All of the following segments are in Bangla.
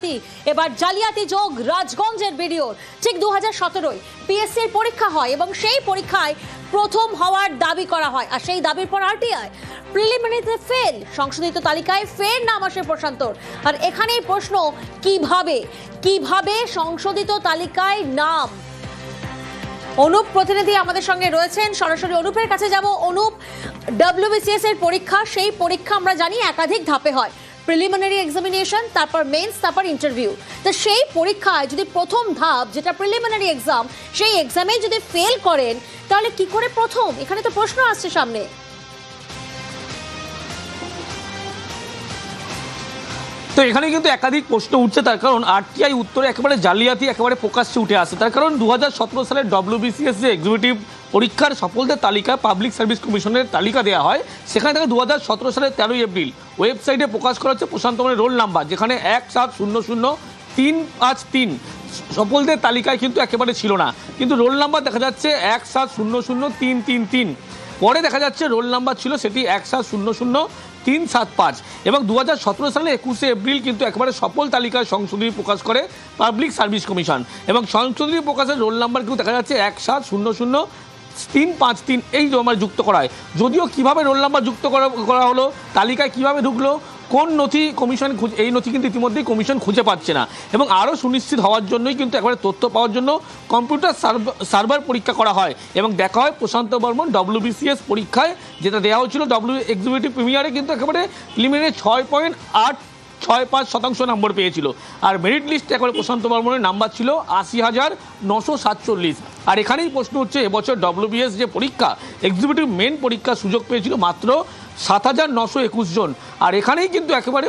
জালিয়াতি, এবার জালিয়াতি যোগ রাজগঞ্জের ভিডিওর। ঠিক 2017 পিএসসির পরীক্ষা হয় এবং সেই পরীক্ষায় প্রথম হওয়ার দাবি করা হয়, আর সেই দাবির পর আরটিআই প্রিলিমিনারিতে ফেল, সংশোধিত তালিকায় ফের নাম আসে প্রশান্তর। আর এখানেই প্রশ্ন, কিভাবে সংশোধিত তালিকায় নাম? অনুপ প্রতিনিধি আমাদের সঙ্গে রয়েছেন, সরাসরি অনুপের কাছে যাব। অনুপ, ডব্লিউবিসিএস এর পরীক্ষা, সেই পরীক্ষা আমরা জানি একাধিক ধাপে হয়, প্রিলিমিনারি এক্সামিনেশন, তারপর মেন্স, তারপর ইন্টারভিউ। তো সেই পরীক্ষায় যদি প্রথম ধাপ যেটা প্রিলিমিনারি এক্সাম, সেই এক্সামে যদি ফেল করেন তাহলে কি করে প্রথম? এখানে তো প্রশ্ন আসছে সামনে। তো এখানে কিন্তু একাধিক প্রশ্ন উঠছে, তার কারণ আরটিআই উত্তরে একেবারে জালিয়াতি একেবারে প্রকাশ্যে উঠে আসছে। তার কারণ 2017 সালের ডব্লিউবিসিএস যে এক্সিকিউটিভ পরীক্ষার সফলদের তালিকা পাবলিক সার্ভিস কমিশনের তালিকা দেওয়া হয়, সেখানে থেকে 2017 সালের 13 এপ্রিল ওয়েবসাইটে প্রকাশ করা হচ্ছে প্রশান্ত বর্মনের রোল নাম্বার, যেখানে 1700353 সফলদের তালিকায় কিন্তু একেবারে ছিল না, কিন্তু রোল নাম্বার দেখা যাচ্ছে 1700333। পরে দেখা যাচ্ছে রোল নাম্বার ছিল সেটি 1700375। এবং 2017 সালে 21 এপ্রিল কিন্তু একেবারে সফল তালিকায় সংশোধনী প্রকাশ করে পাবলিক সার্ভিস কমিশন, এবং সংশোধনী প্রকাশের রোল নাম্বার কিন্তু দেখা যাচ্ছে 1700353 এই আমার যুক্ত করা হয়। যদিও কিভাবে রোল নাম্বার যুক্ত করা হলো, তালিকায় কিভাবে ঢুকলো, কোন নথি কমিশন, এই নথি কিন্তু ইতিমধ্যেই কমিশন খুঁজে পাচ্ছে না। এবং আরও সুনিশ্চিত হওয়ার জন্যই কিন্তু একবারে তথ্য পাওয়ার জন্য কম্পিউটার সার্ভার পরীক্ষা করা হয় এবং দেখা হয় প্রশান্ত বর্মন ডব্লিউবিসিএস পরীক্ষায় যেটা দেওয়া হয়েছিল এক্সিকিউটিভ প্রিমিয়ারে কিন্তু একেবারে প্রিলিমিনারি 6.865% নম্বর পেয়েছিল, আর মেরিট লিস্টে একবারে প্রশান্ত বর্মনের নাম্বার ছিল 80,947। আর এখানেই প্রশ্ন হচ্ছে, এবছর ডব্লিউবিএস যে পরীক্ষা এক্সিকিউটিভ মেন পরীক্ষার সুযোগ পেয়েছিল মাত্র 7,921 জন। আর এখানেই কিন্তু একেবারে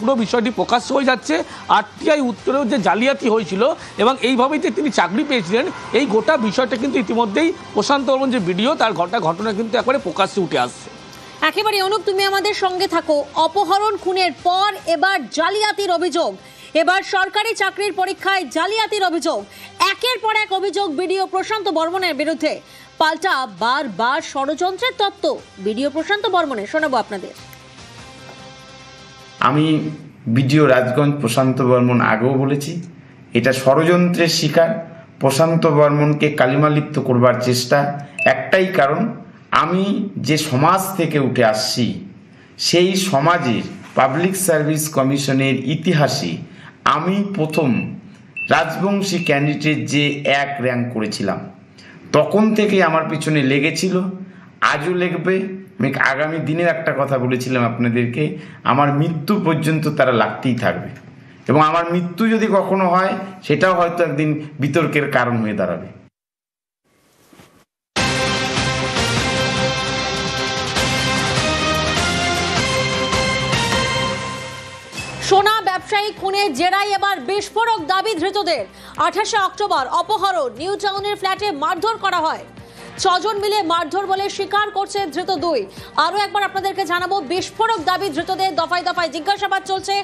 পুরো বিষয়টি প্রকাশ হয়ে যাচ্ছে আরটিআই উত্তরেও যে জালিয়াতি হয়েছিল এবং এইভাবেই যে তিনি চাকরি পেয়েছিলেন, এই গোটা বিষয়টা কিন্তু ইতিমধ্যেই প্রশান্ত বর্মন যে ভিডিও তার ঘটনা কিন্তু একবারে প্রকাশ্যে উঠে আসছে। একেবারে অনুপ, তুমি আমাদের সঙ্গে থাকো। অপহরণ খুনের পর এবার জালিয়াতির অভিযোগ, এবার সরকারি চাকরির পরীক্ষায় জালিয়াতির অভিযোগ, একের পর এক অভিযোগ ভিডিও প্রশান্ত বর্মনের বিরুদ্ধে। পাল্টা বারবার ষড়যন্ত্রের তত্ত্ব ভিডিও প্রশান্ত বর্মনের, শোনাবো আপনাদের। আমি ভিডিও রাজগঞ্জ প্রশান্ত বর্মন আগেও বলেছি, এটা ষড়যন্ত্রের শিকার। প্রশান্ত বর্মনকে কালিমালিপ্ত করবার চেষ্টা। একটাই কারণ, আমি যে সমাজ থেকে উঠে আসছি সেই সমাজের পাবলিক সার্ভিস কমিশনের ইতিহাসে আমি প্রথম রাজবংশী ক্যান্ডিডেট যে 1 র্যাঙ্ক করেছিলাম, তখন থেকে আমার পিছনে লেগেছিল, আজও লেগবে। আমি আগামী দিনের একটা কথা বলেছিলাম আপনাদেরকে, আমার মৃত্যু পর্যন্ত তারা লাগতেই থাকবে, এবং আমার মৃত্যু যদি কখনো হয় সেটাও হয়তো একদিন বিতর্কের কারণ হয়ে দাঁড়াবে। সোনা ব্যবসায়ী খুনের জেরায় এবার বিস্ফোরক দাবি ধৃতদের। 28 অক্টোবর অপহরণ, নিউ টাউনের ফ্ল্যাটে মারধর করা হয়। 6 জন মিলে মারধর বলে স্বীকার করছে ধৃত 2। আরো একবার আপনাদেরকে জানাবো, বিস্ফোরক দাবি ধৃতদের দফায় দফায় জিজ্ঞাসাবাদ চলছে।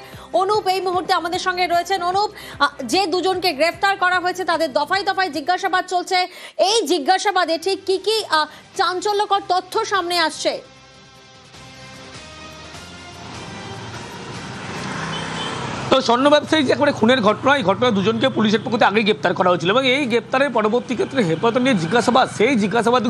অনুপ এই মুহূর্তে আমাদের সঙ্গে রয়েছেন। অনুপ, যে 2 জনকে গ্রেফতার করা হয়েছে তাদের দফায় দফায় জিজ্ঞাসাবাদ চলছে, এই জিজ্ঞাসাবাদে ঠিক কি কি চাঞ্চল্যকর তথ্য সামনে আসছে? তো স্বর্ণ ব্যবসায়ী যে একবারে খুনের ঘটনা, এই ঘটনায় 2 জনকে পুলিশের পক্ষ থেকে আগেই গ্রেপ্তার করা হয়েছিল এবং এই গ্রেপ্তারের পরবর্তী ক্ষেত্রে হেফাজত নিয়ে জিজ্ঞাসাবাদ, সেই জিজ্ঞাসাবাদ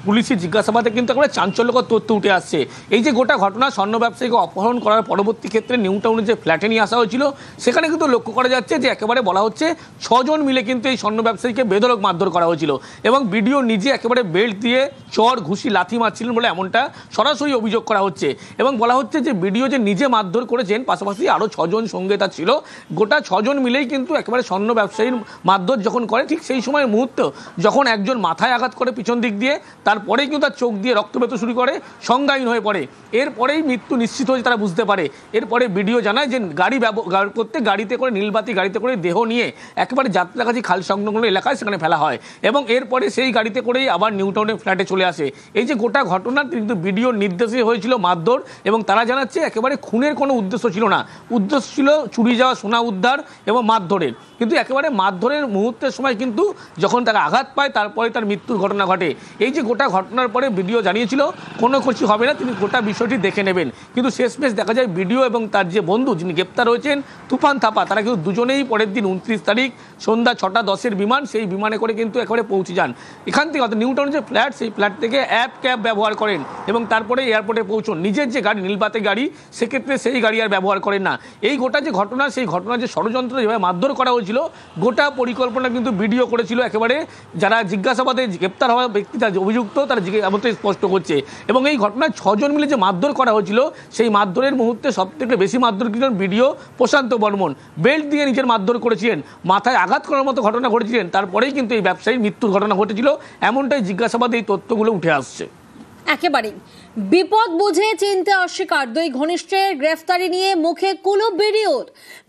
পুলিশের জিজ্ঞাসাবাদে কিন্তু একবারে চাঞ্চল্যকর তথ্য উঠে আসছে। এই যে গোটা ঘটনা, স্বর্ণ ব্যবসায়ীকে অপহরণ করার পরবর্তী ক্ষেত্রে নিউ টাউনে যে ফ্ল্যাটে নিয়ে আসা হয়েছিল, সেখানে কিন্তু লক্ষ্য করা যাচ্ছে যে একেবারে বলা হচ্ছে 6 জন মিলে কিন্তু এই স্বর্ণ ব্যবসায়ীকে বেধড়ক মারধর করা হয়েছিল এবং ভিডিও নিজে একেবারে বেল্ট দিয়ে চর ঘুষি লাথি মারছিলেন বলে এমনটা সরাসরি অভিযোগ করা হচ্ছে। এবং বলা হচ্ছে যে ভিডিও যে নিজে মারধর করেছেন, পাশাপাশি আরও 6 জন সঙ্গে তার ছিল, গোটা 6 জন মিলেই কিন্তু একেবারে স্বর্ণ ব্যবসায়ীর মারধর যখন করে, ঠিক সেই সময়ের মুহূর্তে যখন একজন মাথায় আঘাত করে পিছন দিক দিয়ে, তারপরেই কিন্তু তার চোখ দিয়ে রক্ত বেরোতে শুরু করে, সংজ্ঞাহীন হয়ে পড়ে। এরপরেই মৃত্যু নিশ্চিত হয়ে তারা বুঝতে পারে। এরপরে ভিডিও জানায় যে গাড়ি ব্যবহার করতে গাড়িতে করে, নীলবাতি গাড়িতে করে দেহ নিয়ে একেবারে যাত্রাগাছি খাল সংলগ্ন এলাকায় সেখানে ফেলা হয় এবং এরপরে সেই গাড়িতে করেই আবার নিউ টাউনের ফ্ল্যাটে চলে আসে। এই যে গোটা ঘটনা কিন্তু ভিডিওর নির্দেশে হয়েছিল মারধর, এবং তারা জানাচ্ছে একেবারে খুনের কোনো উদ্দেশ্য ছিল না, উদ্দেশ্য ছিল চুরি যাওয়া সোনা উদ্ধার এবং মারধরের, কিন্তু একেবারে মারধরের মুহূর্তের সময় কিন্তু যখন তাকে আঘাত পায় তারপরে তার মৃত্যুর ঘটনা ঘটে। এই যে গোটা ঘটনার পরে ভিডিও জানিয়েছিল কোনো কিছু হবে না, তিনি গোটা বিষয়টি দেখে নেবেন, কিন্তু শেষমেশ দেখা যায় ভিডিও এবং তার যে বন্ধু যিনি গ্রেপ্তার হয়েছেন তুফান থাপা, তারা কিন্তু দুজনেই পরের দিন 29 তারিখ সন্ধ্যা 6:10 বিমান, সেই বিমানে করে কিন্তু একেবারে পৌঁছে যান এখান থেকে, অর্থাৎ নিউ টাউন যে ফ্ল্যাট, সেই ফ্ল্যাট থেকে ক্যাব ব্যবহার করেন এবং তারপরে এয়ারপোর্টে পৌঁছন। নিজের যে গাড়ি নীলবাতি গাড়ি, সেক্ষেত্রে সেই গাড়ি আর ব্যবহার করেন না। এই গোটা যে ঘটনা, সেই ঘটনার যে ষড়যন্ত্র যেভাবে মারধর করা হয়েছিল, গোটা পরিকল্পনা কিন্তু ভিডিও করেছিল একেবারে যারা জিজ্ঞাসাবাদে গ্রেপ্তার হওয়া ব্যক্তি, তার যে অভিযুক্ত, তারা জিজ্ঞাসাবাদে স্পষ্ট করছে। এবং এই ঘটনায় 6 জন মিলে যে মারধর করা হয়েছিল, সেই মারধরের মুহূর্তে সবথেকে বেশি মারধর করেছিলেন ভিডিও প্রশান্ত বর্মন, বেল্ট দিয়ে নিজের মারধর করেছিলেন, মাথায় আঘাত করার মতো ঘটনা ঘটেছিলেন, তারপরেই কিন্তু এই ব্যবসায়ীর মৃত্যুর ঘটনা ঘটেছিল, এমনটাই জিজ্ঞাসাবাদে এই তথ্যগুলো উঠে আসছে। একেবারেই বিপদ বুঝে চিনতে অস্বীকার, 2 ঘনিষ্ঠের গ্রেফতারি নিয়ে মুখে কুলুপ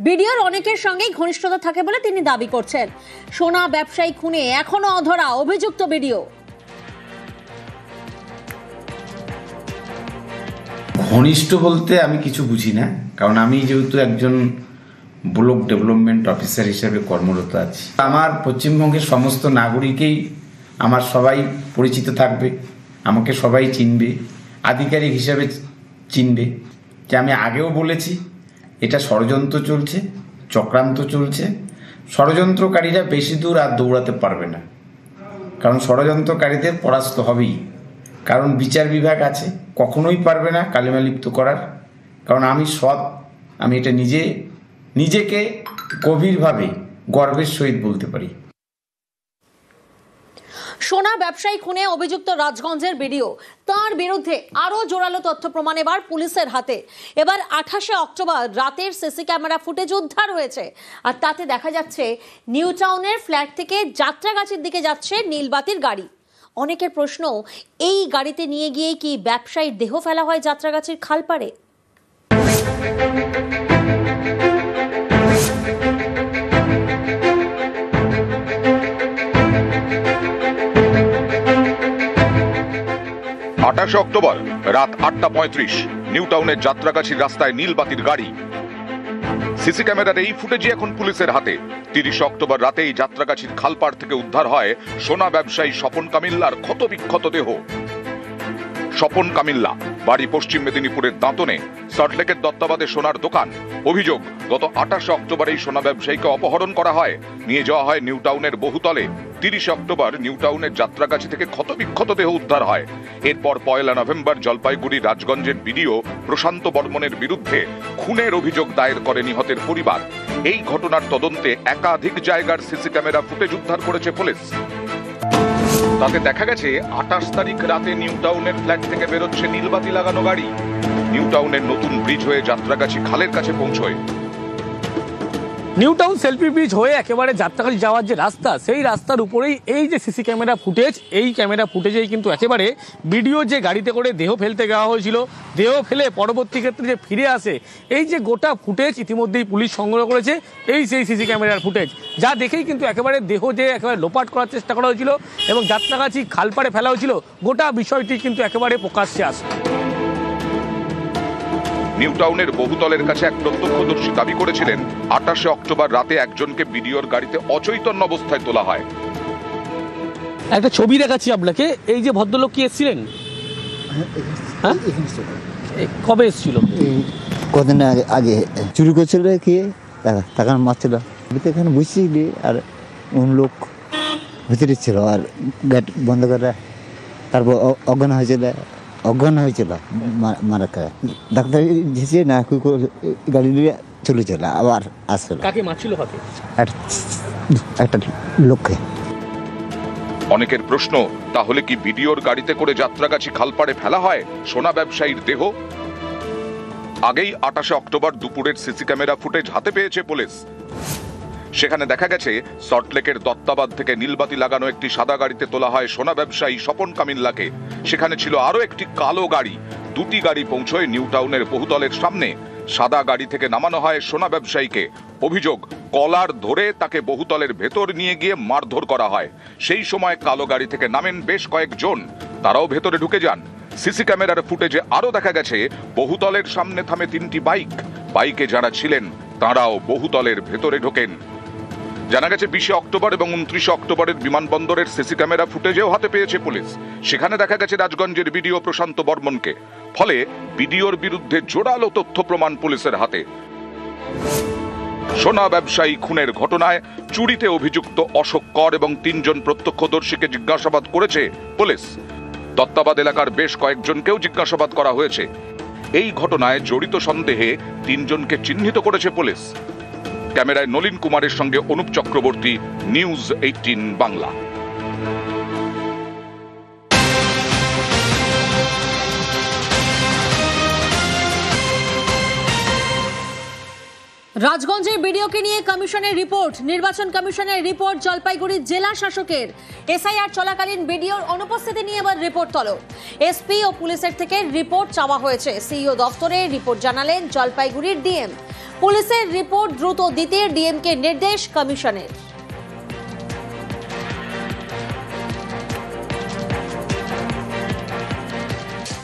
ভিডিওর অনেকের সঙ্গেই ঘনিষ্ঠতা থাকে বলে তিনি দাবি করছেন। সোনা ব্যবসায়ী খুনে এখনো অধরা অভিযুক্ত ভিডিও। ঘনিষ্ঠ বলতে আমি কিছু বুঝি না, কারণ আমি যেহেতু একজন ব্লক ডেভেলপমেন্ট অফিসার হিসেবে কর্মরত আছি, আমার পশ্চিমবঙ্গের সমস্ত নাগরিকেই আমার সবাই পরিচিত থাকবে, আমাকে সবাই চিনবে, আধিকারিক হিসাবে চিনবে। যে আমি আগেও বলেছি, এটা ষড়যন্ত্র চলছে, চক্রান্ত চলছে, ষড়যন্ত্রকারীরা বেশি দূর আর দৌড়াতে পারবে না, কারণ ষড়যন্ত্রকারীদের পরাস্ত হবেই, কারণ বিচার বিভাগ আছে, কখনোই পারবে না কালিমালিপ্ত করার। কারণ আমি সৎ, আমি এটা নিজেকে গভীরভাবে গর্বের সহিত বলতে পারি। সোনা ব্যবসায়ী খুনে অভিযুক্ত রাজগঞ্জের ভিডিও, তার বিরুদ্ধে আরো জোরালো তথ্য প্রমাণ এবার পুলিশের হাতে। এবার 28 অক্টোবর রাতের সিসি ক্যামেরা ফুটেজ উদ্ধার হয়েছে, আর তাতে দেখা যাচ্ছে নিউ টাউনের ফ্ল্যাট থেকে যাত্রাগাছির দিকে যাচ্ছে নীলবাতির গাড়ি। অনেকের প্রশ্ন, এই গাড়িতে নিয়ে গিয়ে কি ব্যবসায়ীর দেহ ফেলা হয় যাত্রাগাছির খালপাড়ে? 28 অক্টোবর রাত 8:35 নিউ টাউনের যাত্রাগাছির রাস্তায় নীলবাতির গাড়ি। সিসি ক্যামেরার এই ফুটেজই এখন পুলিশের হাতে। 30 অক্টোবর রাতেই যাত্রাগাছির খালপাড় থেকে উদ্ধার হয় সোনা ব্যবসায়ী স্বপন কামিল্লার ক্ষতবিক্ষত দেহ। স্বপন কামিল্লা বাড়ি পশ্চিম মেদিনীপুরের দাঁতনে, সল্টলেকের দত্তাবাদে সোনার দোকান। অভিযোগ, গত 28 অক্টোবর এই সোনা ব্যবসায়ীকে অপহরণ করা হয়, নিয়ে যাওয়া হয় নিউ টাউনের বহুতলে। 30 অক্টোবর নিউ টাউনের যাত্রাগাছি থেকে ক্ষতবিক্ষত দেহ উদ্ধার হয়। এরপর 1 নভেম্বর জলপাইগুড়ি রাজগঞ্জের ভিডিও প্রশান্ত বর্মনের বিরুদ্ধে খুনের অভিযোগ দায়ের করে নিহতের পরিবার। এই ঘটনার তদন্তে একাধিক জায়গার সিসি ক্যামেরা ফুটেজ উদ্ধার করেছে পুলিশ। তাতে দেখা গেছে 28 তারিখ রাতে নিউ টাউনের ফ্ল্যাট থেকে বেরোচ্ছে নীলবাতি লাগানো গাড়ি। নিউ টাউনের নতুন ব্রিজ হয়ে যাত্রাগাছি খালের কাছে পৌঁছয়। নিউ টাউন সেলফি ব্রিজ হয়ে একেবারে যাত্রাগাছি যাওয়ার যে রাস্তা, সেই রাস্তার উপরেই এই যে সিসি ক্যামেরা ফুটেজ, এই ক্যামেরা ফুটেজেই কিন্তু একেবারে ভিডিও যে গাড়িতে করে দেহ ফেলতে যাওয়া হয়েছিল, দেহ ফেলে পরবর্তী ক্ষেত্রে যে ফিরে আসে, এই যে গোটা ফুটেজ ইতিমধ্যেই পুলিশ সংগ্রহ করেছে, এই সেই সিসি ক্যামেরার ফুটেজ, যা দেখেই কিন্তু একেবারে দেহ যে একেবারে লোপাট করার চেষ্টা করা হয়েছিল এবং যাত্রাগাছি খালপাড়ে ফেলা হয়েছিল, গোটা বিষয়টি কিন্তু একেবারে প্রকাশ্যে আসে। নিউ টাউনের বহুতলের কাছে এক প্রত্যক্ষদর্শী দাবি করেছিলেন 28 অক্টোবর রাতে একজনকে ভিডিওর গাড়িতে অচৈতন্য অবস্থায় তোলা হয়। একটা ছবি দেখাচ্ছি আপনাকে, এই যে ভদ্রলোক কি এসেছিলেন, হ্যাঁ কবে এসেছিল? কদিন আগে চুরি করছিল, কি টাকা মারছিল, এখানে বুঝছিলি, আর অন্য লোক ভিতরে ছিল, আর গেট বন্ধ করে তারপর অজ্ঞান হয়েছিল মারা খায়। ডাক্তার যেছে না, গাড়ি নিয়ে চলেছিল, আবার আসছিল। কাকে মারছিল? হাতে একটা লোককে। অনেকের প্রশ্ন, তাহলে কি ভিডিওর গাড়িতে করে যাত্রাগাছি খালপাড়ে ফেলা হয় সোনা ব্যবসায়ীর দেহ? আগেই 28 অক্টোবর দুপুরের সিসি ক্যামেরা ফুটেজ হাতে পেয়েছে পুলিশ। সেখানে দেখা গেছে সল্টলেকের দত্তাবাদ থেকে নীলবাতি লাগানো একটি সাদা গাড়িতে তোলা হয় সোনা ব্যবসায়ী স্বপন কামিল্লাকে। সেখানে ছিল আরো একটি কালো গাড়ি। দুটি গাড়ি পৌঁছয় নিউ টাউনের বহুতলের সামনে। সাদা গাড়ি থেকে নামানো হয় সোনা ব্যবসায়ীকে। অভিযোগ, কলার ধরে তাকে বহুতলের ভেতর নিয়ে গিয়ে মারধর করা হয়। সেই সময় কালো গাড়ি থেকে নামেন বেশ কয়েকজন, তারাও ভেতরে ঢুকে যান। সিসি ক্যামেরার ফুটেজে আরো দেখা গেছে বহুতলের সামনে থামে 3টি বাইক। বাইকে যারা ছিলেন তাঁরাও বহুতলের ভেতরে ঢোকেন। জানা গেছে 20 অক্টোবর এবং 29 অক্টোবরের বিমানবন্দরের সিসি ক্যামেরা ফুটেজেও হাতে পেয়েছে পুলিশ। সেখানে দেখা গেছে রাজগঞ্জের বিডিও প্রশান্ত বর্মনকে। ফলে বিডিওর বিরুদ্ধে জোরালো তথ্য প্রমাণ পুলিশের হাতে। সোনা ব্যবসায়ী খুনের ঘটনায় চুরিতে অভিযুক্ত অশোক কর এবং 3 জন প্রত্যক্ষদর্শীকে জিজ্ঞাসাবাদ করেছে পুলিশ। দত্তাবাদ এলাকার বেশ কয়েকজনকেও জিজ্ঞাসাবাদ করা হয়েছে। এই ঘটনায় জড়িত সন্দেহে 3 জনকে চিহ্নিত করেছে পুলিশ। ক্যামেরায় নলিন কুমারের সঙ্গে অনুপ চক্রবর্তী, নিউজ 18 বাংলা। রাজগঞ্জের বিডিওকে নিয়ে কমিশনের রিপোর্ট, নির্বাচন কমিশনের রিপোর্ট, জলপাইগুড়ি জেলা শাসকের এসআইআর চলাকালীন বিডিওর অনুপস্থিতি নিয়ে এবার রিপোর্ট তলব। এসপি ও পুলিশের থেকে রিপোর্ট চাওয়া হয়েছে। সিইও দফতরে রিপোর্ট জানালেন জলপাইগুড়ির ডিএম। পুলিশের রিপোর্ট দ্রুত দিতে ডিএমকে নির্দেশ কমিশনের।